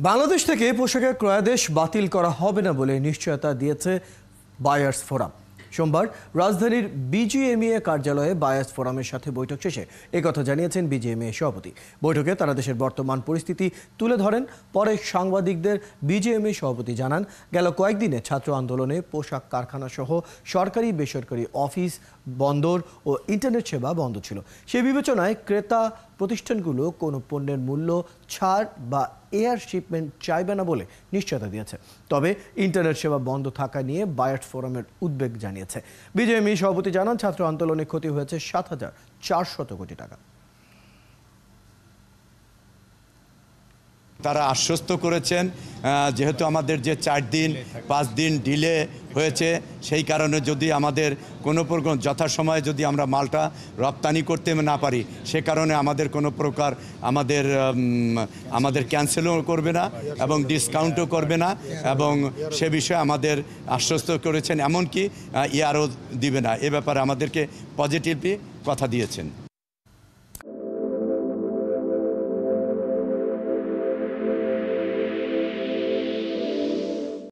বাংলাদেশ থেকে পোশাকের ক্রয়াদেশ বাতিল করা হবে না বলে নিশ্চয়তা দিয়েছে বায়ার্স ফোরাম। সোমবার রাজধানীর বিজিএমইএ কার্যালয়ে বায়ার্স ফোরামের সাথে বৈঠক শেষে একথা জানিয়েছেন বিজিএমইএ সভাপতি। বৈঠকে তারা দেশের বর্তমান পরিস্থিতি তুলে ধরেন। পরে সাংবাদিকদের বিজিএমইএ সভাপতি জানান, গেল কয়েকদিনে ছাত্র আন্দোলনে পোশাক কারখানা সহ সরকারি বেসরকারি অফিস, বন্দর ও ইন্টারনেট সেবা বন্ধ ছিল। সে বিবেচনায় ক্রেতা প্রতিষ্ঠানগুলো কোনো পণ্যের মূল্য ছাড় বা এয়ার শিপমেন্ট চাইবে না বলে নিশ্চয়তা দিয়েছে। তবে ইন্টারনেট সেবা বন্ধ থাকা নিয়ে বায়ার্স ফোরামের উদ্বেগ জানিয়েছে। বিজেএমই সভাপতি জানান, ছাত্র আন্দোলনে ক্ষতি হয়েছে ৭,৪০০ কোটি টাকা। তারা আশ্বস্ত করেছেন, যেহেতু আমাদের যে 4 দিন 5 দিন ডিলে হয়েছে, সেই কারণে যদি আমাদের কোনো প্রকার যথাসময়ে যদি আমরা মালটা রপ্তানি করতে না পারি, সে কারণে আমাদের কোনো প্রকার আমাদের ক্যান্সেলও করবে না এবং ডিসকাউন্টও করবে না, এবং সে বিষয়ে আমাদের আশ্বস্ত করেছেন, এমনকি ইয়ারও দিবে না। এ ব্যাপারে আমাদেরকে পজিটিভলি কথা দিয়েছেন।